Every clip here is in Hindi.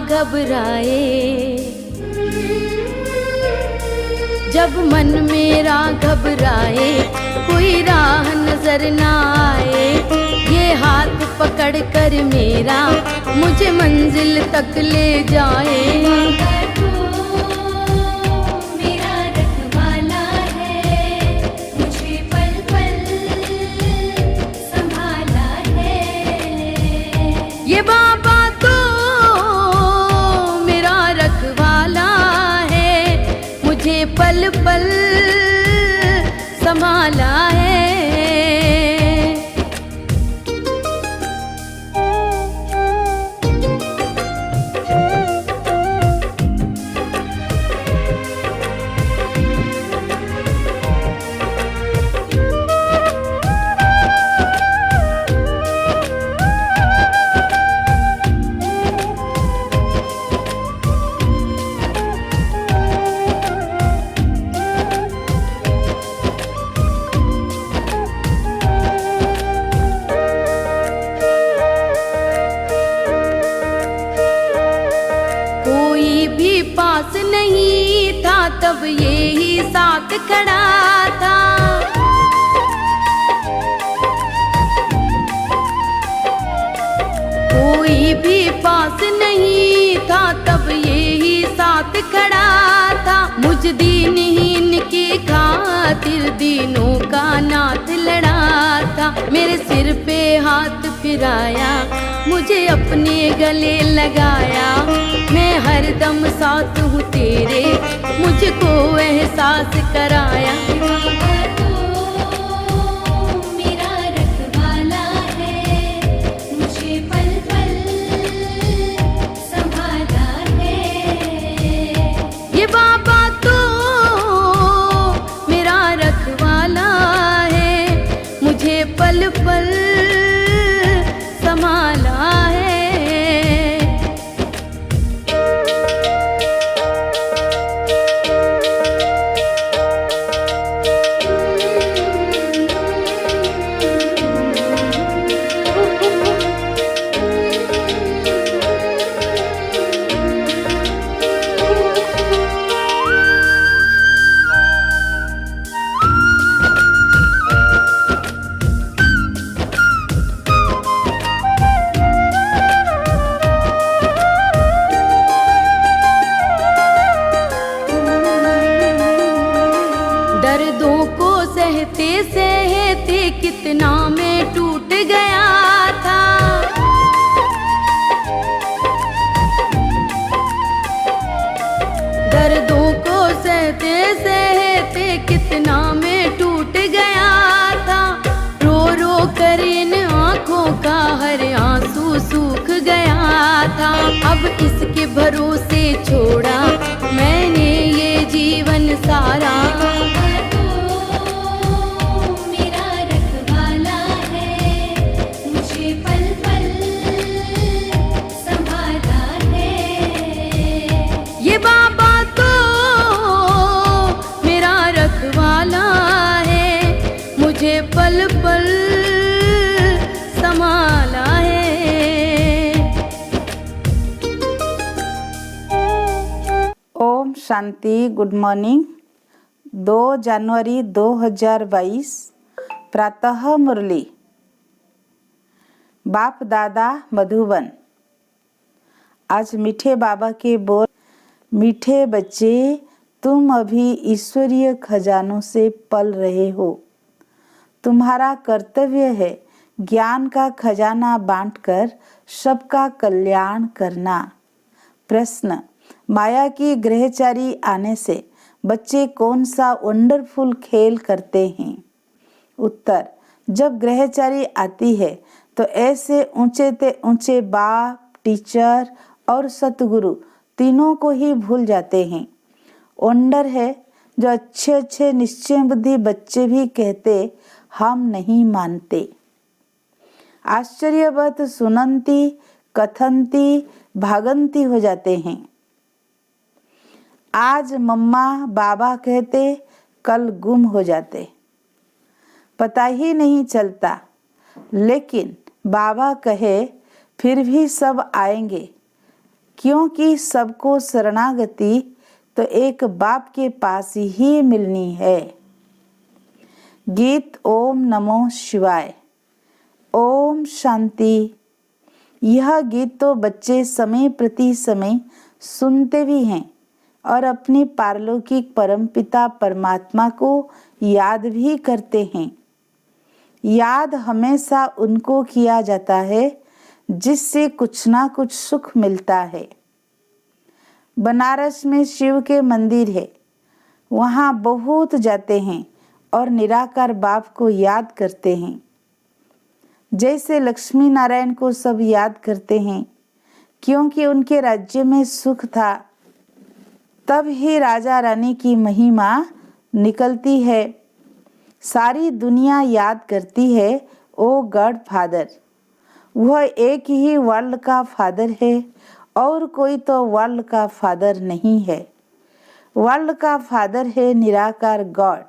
घबराए, जब मन मेरा घबराए, कोई राह नजर ना आए, ये हाथ पकड़ कर मेरा मुझे मंजिल तक ले जाए। ये बाबा तो मेरा रखवाला है, मुझे पल पल संभाला है। पास नहीं था तब ये ही साथ खड़ा था, कोई भी पास नहीं था तब ये ही साथ खड़ा था। मुझ दीनहीन की खातिर दीनों का नाथ लड़ा था, मेरे सिर पे हाथ फिराया, मुझे अपने गले लगाया, मैं हरदम साथ हूँ तेरे, मुझको एहसास कराया। मेरा रखवाला है, मुझे पल पल संभाला है। ये बाबा तो मेरा रखवाला है, मुझे पल पल संभाला है। दर्दों को सहते सहते कितना मैं टूट गया था, दर्दों को सहते सहते कितना मैं टूट गया था। रो रो कर इन आँखों का हर आंसू सूख गया था। अब इसके भरोसे छोड़ा मैंने ये जीवन सारा, ये बाबा तो मेरा रखवाला है, मुझे पल पल संभाला है। ओम शांति। Good morning. 2 जनवरी 2022 प्रातः मुरली। बाप दादा मधुबन। आज मीठे बाबा के बोल। मीठे बच्चे, तुम अभी ईश्वरीय खजानों से पल रहे हो। तुम्हारा कर्तव्य है ज्ञान का खजाना बांटकर सबका कल्याण करना। प्रश्न, माया की ग्रहचारी आने से बच्चे कौन सा वंडरफुल खेल करते हैं? उत्तर, जब ग्रहचारी आती है तो ऐसे ऊंचे से ऊंचे बाप, टीचर और सतगुरु तीनों को ही भूल जाते हैं। वंडर है जो अच्छे अच्छे निश्चय बुद्धि बच्चे भी कहते हम नहीं मानते। आश्चर्यवत सुनंती, कथनती, भागंती हो जाते हैं। आज मम्मा बाबा कहते, कल गुम हो जाते, पता ही नहीं चलता। लेकिन बाबा कहे फिर भी सब आएंगे, क्योंकि सबको शरणागति तो एक बाप के पास ही मिलनी है। गीत ओम नमो शिवाय। ओम शांति। यह गीत तो बच्चे समय प्रति समय सुनते भी हैं और अपने पारलौकिक परमपिता परमात्मा को याद भी करते हैं। याद हमेशा उनको किया जाता है जिससे कुछ ना कुछ सुख मिलता है। बनारस में शिव के मंदिर है, वहाँ बहुत जाते हैं और निराकार बाप को याद करते हैं। जैसे लक्ष्मी नारायण को सब याद करते हैं, क्योंकि उनके राज्य में सुख था, तब ही राजा रानी की महिमा निकलती है। सारी दुनिया याद करती है ओ गॉड फादर। वह एक ही वर्ल्ड का फादर है और कोई तो वर्ल्ड का फादर नहीं है। वर्ल्ड का फादर है निराकार गॉड।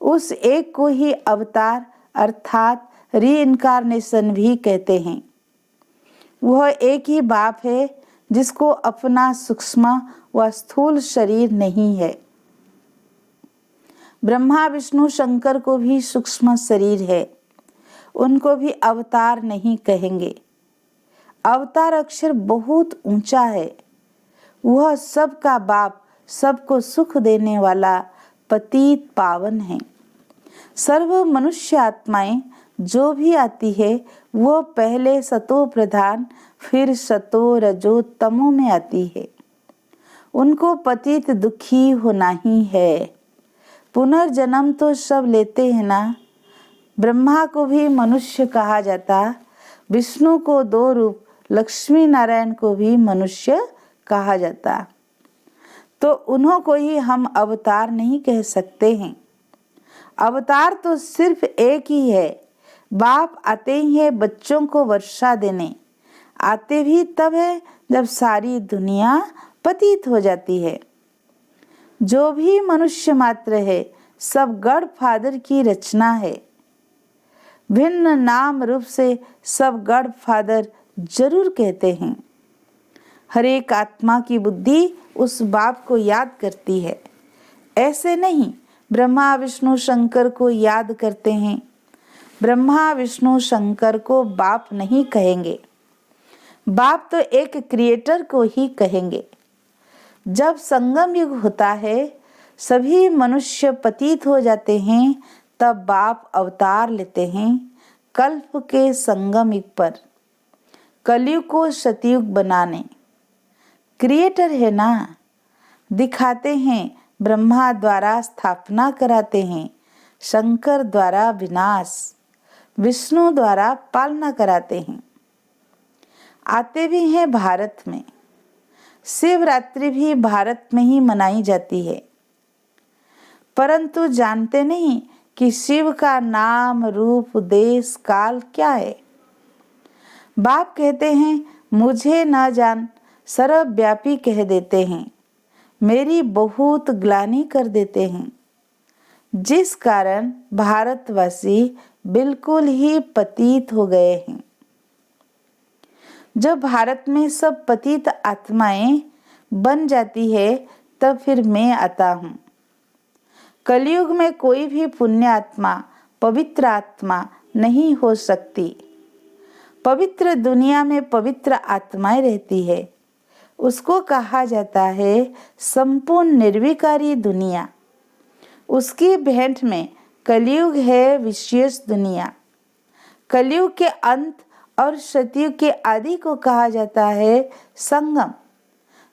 उस एक को ही अवतार अर्थात रीइंकारनेशन भी कहते हैं। वह एक ही बाप है जिसको अपना सूक्ष्म व स्थूल शरीर नहीं है। ब्रह्मा विष्णु शंकर को भी सूक्ष्म शरीर है, उनको भी अवतार नहीं कहेंगे। अवतार अक्षर बहुत ऊंचा है। वह सबका बाप, सबको सुख देने वाला पतित पावन है। सर्व मनुष्य आत्माएं जो भी आती है वह पहले सतो प्रधान फिर सतो रजो तमो में आती है। उनको पतित दुखी होना ही है। पुनर्जन्म तो सब लेते हैं ना। ब्रह्मा को भी मनुष्य कहा जाता, विष्णु को 2 रूप, लक्ष्मी नारायण को भी मनुष्य कहा जाता, तो उन्हों को ही हम अवतार नहीं कह सकते हैं। अवतार तो सिर्फ एक ही है। बाप आते ही है बच्चों को वर्षा देने। आते भी तब है जब सारी दुनिया पतित हो जाती है। जो भी मनुष्य मात्र है सब गॉड फादर की रचना है। भिन्न नाम रूप से सब गॉड फादर जरूर कहते हैं। हर एक आत्मा की बुद्धि उस बाप को याद करती है। ऐसे नहीं ब्रह्मा विष्णु शंकर को याद करते हैं। ब्रह्मा विष्णु शंकर को बाप नहीं कहेंगे। बाप तो एक क्रिएटर को ही कहेंगे। जब संगम युग होता है, सभी मनुष्य पतित हो जाते हैं, तब बाप अवतार लेते हैं कल्प के संगम युग पर, कलयुग को सतयुग बनाने। क्रिएटर है ना। दिखाते हैं ब्रह्मा द्वारा स्थापना कराते हैं, शंकर द्वारा विनाश, विष्णु द्वारा पालना कराते हैं। आते भी हैं भारत में। शिवरात्रि भी भारत में ही मनाई जाती है, परंतु जानते नहीं कि शिव का नाम रूप देश काल क्या है। बाप कहते हैं मुझे न जान, सर्वव्यापी कह देते हैं, मेरी बहुत ग्लानि कर देते हैं, जिस कारण भारतवासी बिल्कुल ही पतित हो गए हैं। जब भारत में सब पतित आत्माएं बन जाती है, तब फिर मैं आता हूँ। कलयुग में कोई भी पुण्य आत्मा, पवित्र आत्मा नहीं हो सकती। पवित्र दुनिया में पवित्र आत्माएं रहती है। उसको कहा जाता है संपूर्ण निर्विकारी दुनिया। उसकी भेंट में कलयुग है विशेष दुनिया। कलयुग के अंत और सतयुग के आदि को कहा जाता है संगम।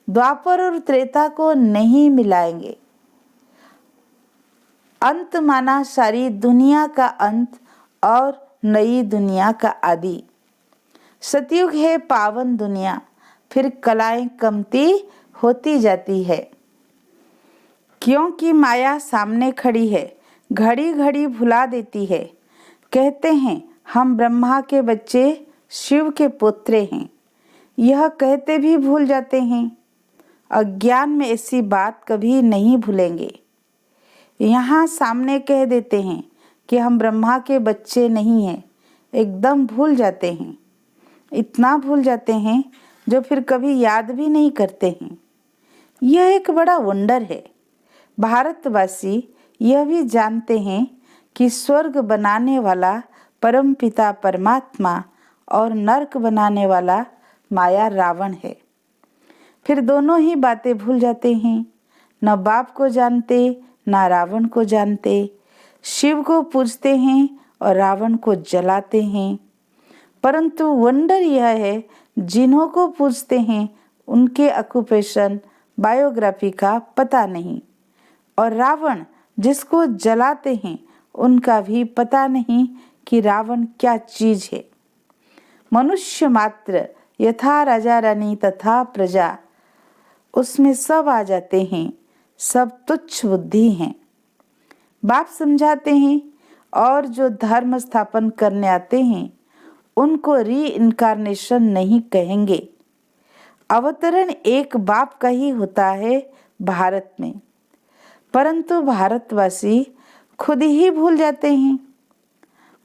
द्वापर और त्रेता को नहीं मिलाएंगे। अंत माना सारी दुनिया का अंत और नई दुनिया का आदि। सतयुग है पावन दुनिया, फिर कलाएं कमती होती जाती है, क्योंकि माया सामने खड़ी है, घड़ी घड़ी भुला देती है। कहते हैं हम ब्रह्मा के बच्चे, शिव के पुत्र हैं, यह कहते भी भूल जाते हैं। अज्ञान में ऐसी बात कभी नहीं भूलेंगे। यहाँ सामने कह देते हैं कि हम ब्रह्मा के बच्चे नहीं हैं, एकदम भूल जाते हैं। इतना भूल जाते हैं जो फिर कभी याद भी नहीं करते हैं। यह एक बड़ा वंडर है। भारतवासी यह भी जानते हैं कि स्वर्ग बनाने वाला परमपिता परमात्मा और नरक बनाने वाला माया रावण है। फिर दोनों ही बातें भूल जाते हैं। न बाप को जानते न रावण को जानते। शिव को पूजते हैं और रावण को जलाते हैं। परंतु वंडर यह है, जिन्हों को पूजते हैं उनके ऑक्यूपेशन बायोग्राफी का पता नहीं, और रावण जिसको जलाते हैं उनका भी पता नहीं कि रावण क्या चीज है। मनुष्य मात्र यथा राजा रानी तथा प्रजा, उसमें सब आ जाते हैं। सब तुच्छ बुद्धि हैं। बाप समझाते हैं, और जो धर्म स्थापन करने आते हैं उनको री इनकारनेशन नहीं कहेंगे। अवतरण एक बाप का ही होता है भारत में, परंतु भारतवासी खुद ही भूल जाते हैं।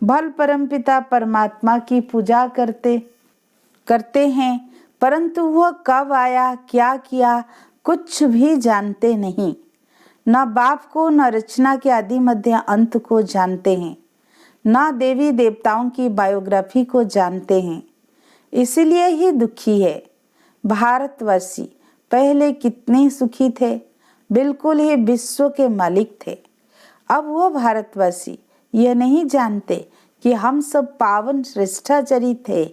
भल परमपिता परमात्मा की पूजा करते हैं, परंतु वह कब आया क्या किया कुछ भी जानते नहीं। न बाप को न रचना के आदि मध्य अंत को जानते हैं, न देवी देवताओं की बायोग्राफी को जानते हैं। इसीलिए ही दुखी है। भारतवासी पहले कितने सुखी थे, बिल्कुल ही विश्व के मालिक थे। अब वो भारतवासी यह नहीं जानते कि हम सब पावन श्रेष्ठाचारी थे।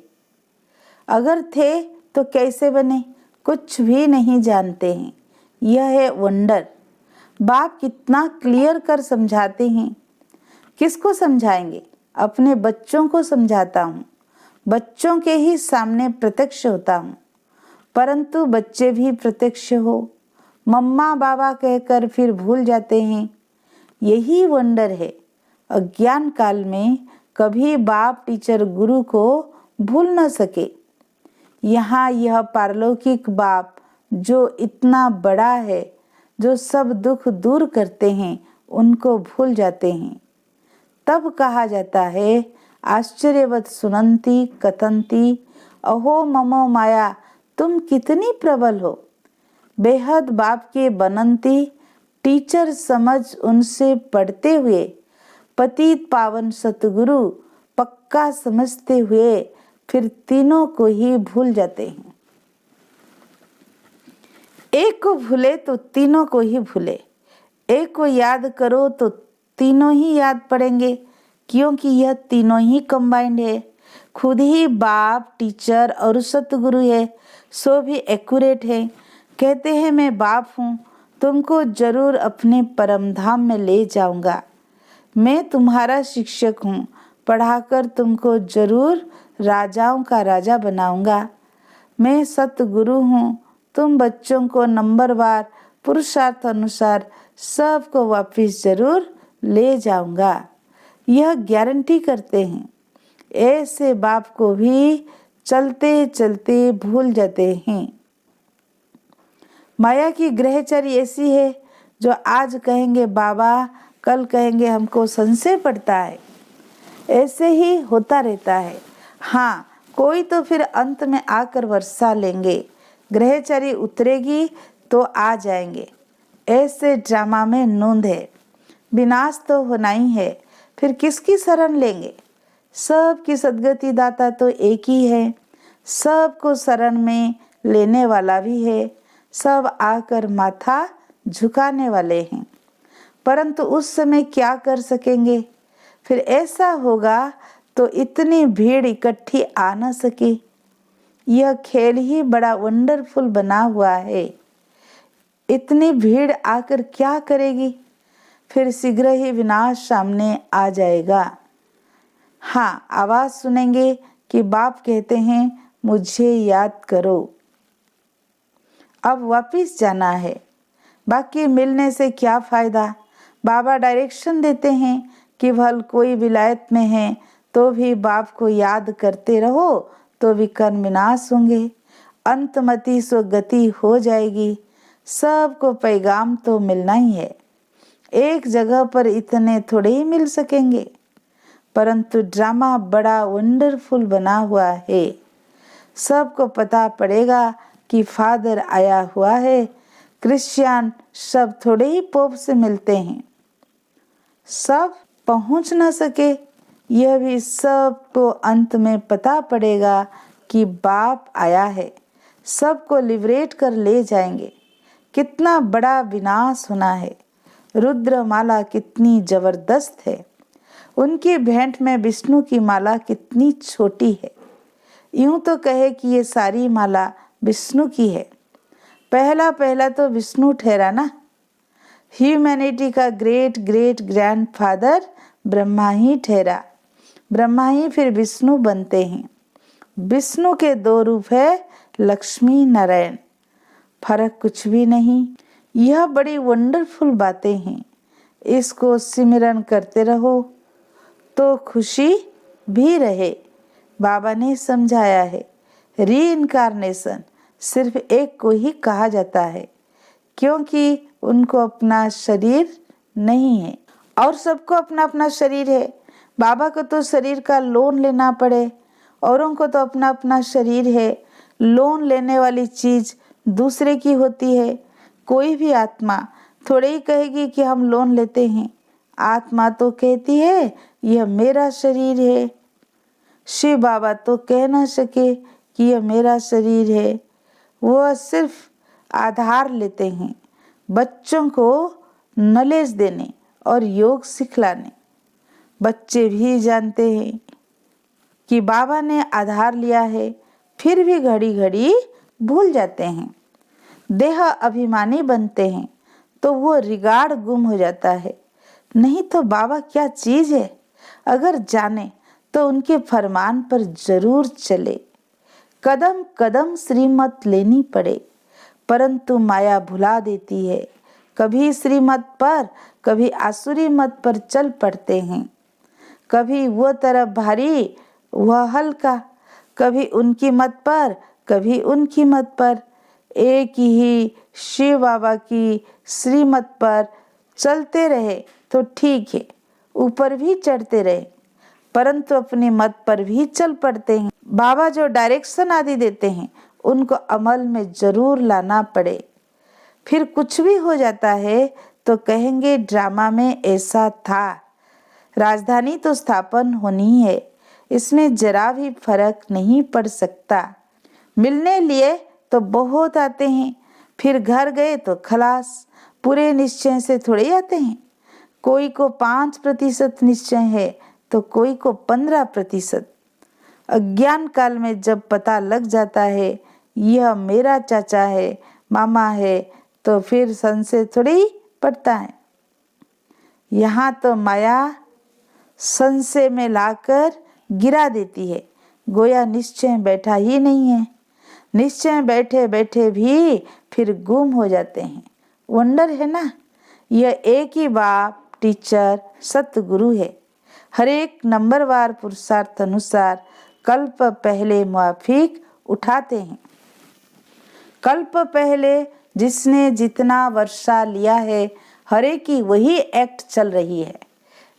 अगर थे तो कैसे बने, कुछ भी नहीं जानते हैं। यह है वंडर। बाप कितना क्लियर कर समझाते हैं। किसको समझाएंगे? अपने बच्चों को समझाता हूँ। बच्चों के ही सामने प्रत्यक्ष होता हूँ, परंतु बच्चे भी प्रत्यक्ष हो मम्मा बाबा कहकर फिर भूल जाते हैं। यही वंडर है। अज्ञान काल में कभी बाप टीचर गुरु को भूल न सके। यहाँ यह पारलौकिक बाप जो इतना बड़ा है, जो सब दुख दूर करते हैं, उनको भूल जाते हैं। तब कहा जाता है, आश्चर्यवत सुनंती कथंती अहो ममो माया, तुम कितनी प्रबल हो। बेहद बाप के बनंती टीचर समझ उनसे पढ़ते हुए, पतित पावन सतगुरु पक्का समझते हुए फिर तीनों को ही भूल जाते हैं। एक को भूले तो तीनों को ही भूले। एक को याद करो तो तीनों ही याद पड़ेंगे, क्योंकि यह तीनों ही कंबाइंड है। खुद ही बाप टीचर और सतगुरु है, सो भी एक्यूरेट है। कहते हैं मैं बाप हूँ, तुमको जरूर अपने परम धाम में ले जाऊंगा। मैं तुम्हारा शिक्षक हूँ, पढ़ाकर तुमको जरूर राजाओं का राजा बनाऊंगा। मैं सतगुरु हूँ, तुम बच्चों को नंबरवार पुरुषार्थ अनुसार सबको वापिस जरूर ले जाऊंगा। यह गारंटी करते हैं। ऐसे बाप को भी चलते चलते भूल जाते हैं। माया की ग्रहचर्य ऐसी है, जो आज कहेंगे बाबा, कल कहेंगे हमको संशय पड़ता है। ऐसे ही होता रहता है। हाँ, कोई तो फिर अंत में आकर वर्षा लेंगे, ग्रहचर्य उतरेगी तो आ जाएंगे। ऐसे ड्रामा में नूंद है। विनाश तो होना ही है, फिर किसकी शरण लेंगे? सबकी सद्गति दाता तो एक ही है, सबको शरण में लेने वाला भी है, सब आकर माथा झुकाने वाले हैं। परंतु उस समय क्या कर सकेंगे? फिर ऐसा होगा तो इतनी भीड़ इकट्ठी आ न सके। यह खेल ही बड़ा वंडरफुल बना हुआ है। इतनी भीड़ आकर क्या करेगी? फिर शीघ्र ही विनाश सामने आ जाएगा। हाँ, आवाज सुनेंगे कि बाप कहते हैं मुझे याद करो। अब वापिस जाना है, बाकी मिलने से क्या फायदा? बाबा डायरेक्शन देते हैं कि भल कोई विलायत में है तो भी बाप को याद करते रहो तो विकर्म विनाश होंगे, अंतमति सो गति हो जाएगी। सबको पैगाम तो मिलना ही है। एक जगह पर इतने थोड़े ही मिल सकेंगे। परंतु ड्रामा बड़ा वंडरफुल बना हुआ है। सबको पता पड़ेगा कि फादर आया हुआ है। क्रिश्चियन सब थोड़े ही पोप से मिलते हैं, सब पहुंच न सके। यह भी सबको अंत में पता पड़ेगा कि बाप आया है, सबको लिबरेट कर ले जाएंगे। कितना बड़ा विनाश होना है। रुद्रमाला कितनी जबरदस्त है, उनकी भेंट में विष्णु की माला कितनी छोटी है। यूं तो कहे कि ये सारी माला विष्णु की है। पहला पहला तो विष्णु ठहरा ना। ह्यूमैनिटी का ग्रेट ग्रेट ग्रैंडफादर ब्रह्मा ही ठहरा। ब्रह्मा ही फिर विष्णु बनते हैं। विष्णु के दो रूप है, लक्ष्मी नारायण, फर्क कुछ भी नहीं। यह बड़ी वंडरफुल बातें हैं। इसको सिमरन करते रहो तो खुशी भी रहे। बाबा ने समझाया है, रीइंकार्नेशन सिर्फ एक को ही कहा जाता है, क्योंकि उनको अपना शरीर नहीं है और सबको अपना अपना शरीर है। बाबा को तो शरीर का लोन लेना पड़े, औरों को तो अपना अपना शरीर है। लोन लेने वाली चीज दूसरे की होती है। कोई भी आत्मा थोड़े ही कहेगी कि हम लोन लेते हैं। आत्मा तो कहती है यह मेरा शरीर है। शिव बाबा तो कह ना सके कि यह मेरा शरीर है। वह सिर्फ आधार लेते हैं, बच्चों को नॉलेज देने और योग सिखलाने। बच्चे भी जानते हैं कि बाबा ने आधार लिया है, फिर भी घड़ी घड़ी भूल जाते हैं। देह अभिमानी बनते हैं तो वो रिगार्ड गुम हो जाता है। नहीं तो बाबा क्या चीज है, अगर जाने तो उनके फरमान पर जरूर चले। कदम कदम श्रीमत लेनी पड़े, परंतु माया भुला देती है। कभी श्रीमत पर, कभी आसुरी मत पर चल पड़ते हैं। कभी वो तरफ भारी, वह हल्का, कभी उनकी मत पर, कभी उनकी मत पर। एक ही शिव बाबा की श्रीमत पर चलते रहे तो ठीक है, ऊपर भी चढ़ते रहे, परंतु अपनी मत पर भी चल पड़ते हैं। बाबा जो डायरेक्शन आदि देते हैं उनको अमल में जरूर लाना पड़े। फिर कुछ भी हो जाता है तो कहेंगे ड्रामा में ऐसा था। राजधानी तो स्थापन होनी है, इसमें जरा भी फर्क नहीं पड़ सकता। मिलने लिए तो बहुत आते हैं, फिर घर गए तो खलास। पूरे निश्चय से थोड़े आते हैं। कोई को 5% निश्चय है तो कोई को 15%। अज्ञान काल में जब पता लग जाता है यह मेरा चाचा है, मामा है, तो फिर संशय थोड़ी ही पड़ता है। यहाँ तो माया संशय में लाकर गिरा देती है। गोया निश्चय बैठा ही नहीं है। निश्चय बैठे बैठे भी फिर गुम हो जाते हैं। वंडर है ना। यह एक ही बाप टीचर सतगुरु है। हर एक नंबरवार पुरुषार्थ अनुसार कल्प पहले मुआफिक उठाते हैं। कल्प पहले जिसने जितना वर्षा लिया है, हर एक की वही एक्ट चल रही है।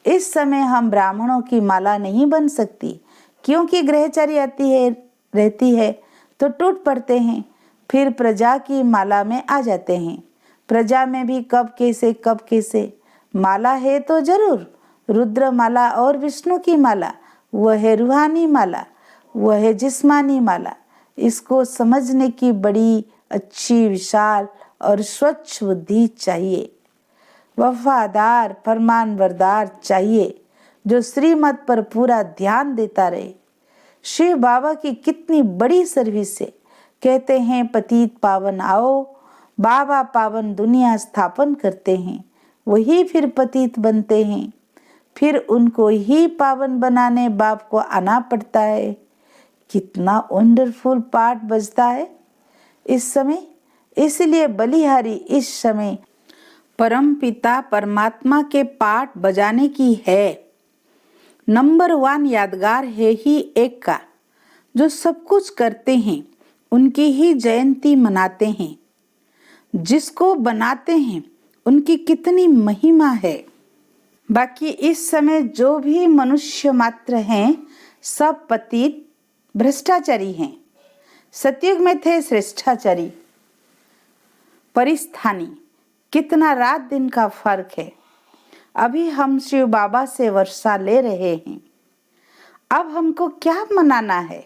इस समय हम ब्राह्मणों की माला नहीं बन सकती, क्योंकि ग्रहचारी आती है रहती है तो टूट पड़ते हैं। फिर प्रजा की माला में आ जाते हैं। प्रजा में भी कब कैसे माला है तो जरूर। रुद्र माला और विष्णु की माला, वह है रूहानी माला, वह है जिस्मानी माला। इसको समझने की बड़ी अच्छी, विशाल और स्वच्छ बुद्धि चाहिए। वफादार फरमानबरदार चाहिए, जो श्रीमत पर पूरा ध्यान देता रहे। शिव बाबा की कितनी बड़ी सर्विस है। कहते हैं पतित पावन आओ, बाबा पावन दुनिया स्थापन करते हैं, वही फिर पतित बनते हैं। फिर उनको ही पावन बनाने बाप को आना पड़ता है। कितना वंडरफुल पाठ बजता है इस समय। इसलिए बलिहारी इस समय परम पिता परमात्मा के पाठ बजाने की है। नंबर 1 यादगार है ही एक का, जो सब कुछ करते हैं उनकी ही जयंती मनाते हैं। जिसको बनाते हैं उनकी कितनी महिमा है। बाकी इस समय जो भी मनुष्य मात्र हैं सब पतित भ्रष्टाचारी हैं। सतयुग में थे श्रेष्ठाचारी परिस्थानी। कितना रात दिन का फर्क है। अभी हम शिव बाबा से वर्षा ले रहे हैं। अब हमको क्या मनाना है?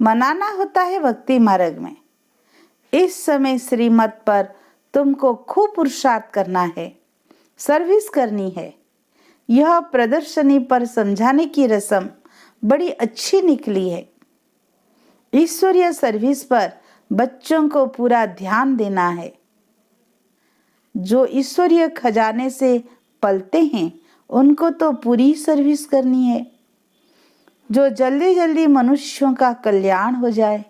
मनाना होता है भक्ति मार्ग में। इस समय श्रीमत पर तुमको खूब पुरुषार्थ करना है, सर्विस करनी है। यह प्रदर्शनी पर समझाने की रस्म बड़ी अच्छी निकली है। ईश्वरीय सर्विस पर बच्चों को पूरा ध्यान देना है। जो ईश्वरीय खजाने से पलते हैं उनको तो पूरी सर्विस करनी है। जो जल्दी जल्दी मनुष्यों का कल्याण हो जाए।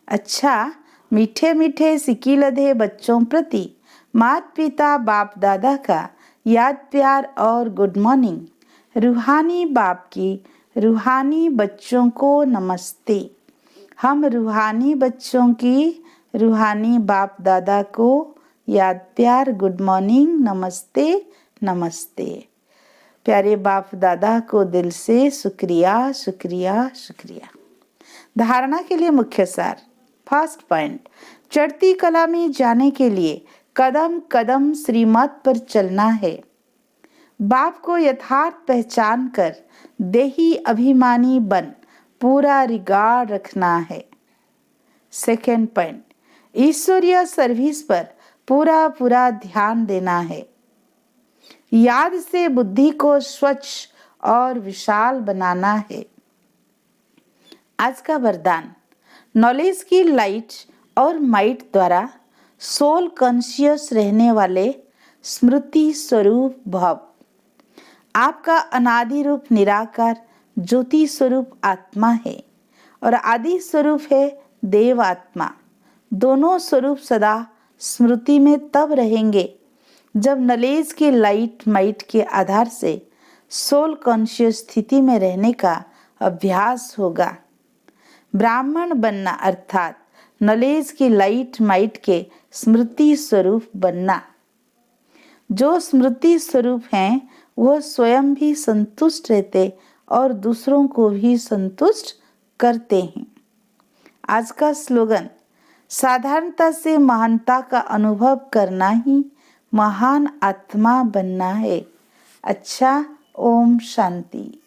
अच्छा, मीठे मीठे सिकी लधे बच्चों प्रति माता पिता बाप दादा का याद प्यार और गुड मॉर्निंग। रूहानी बाप की रूहानी बच्चों को नमस्ते। हम रूहानी बच्चों की रूहानी बाप दादा को याद प्यार गुड मॉर्निंग नमस्ते नमस्ते। प्यारे बाप दादा को दिल से शुक्रिया शुक्रिया शुक्रिया। धारणा के लिए मुख्य सार। फर्स्ट पॉइंट, चढ़ती कला में जाने के लिए कदम कदम श्रीमत पर चलना है। बाप को यथार्थ पहचान कर देही अभिमानी बन पूरा रिगार्ड रखना है। सेकेंड पॉइंट, ईश्वरीय सर्विस पर पूरा पूरा ध्यान देना है। याद से बुद्धि को स्वच्छ और विशाल बनाना है। आज का वरदान, नॉलेज की लाइट और माइट द्वारा सोल कॉन्शियस रहने वाले स्मृति स्वरूप भव। आपका अनादि रूप निराकार ज्योति स्वरूप आत्मा है और आदि स्वरूप है देव आत्मा। दोनों स्वरूप सदा स्मृति में तब रहेंगे जब नॉलेज की लाइट माइट के आधार से सोल कॉन्शियस स्थिति में रहने का अभ्यास होगा। ब्राह्मण बनना अर्थात नॉलेज की लाइट माइट के स्मृति स्वरूप बनना। जो स्मृति स्वरूप हैं वह स्वयं भी संतुष्ट रहते और दूसरों को भी संतुष्ट करते हैं। आज का स्लोगन, साधारणता से महानता का अनुभव करना ही महान आत्मा बनना है। अच्छा, ओम शांति।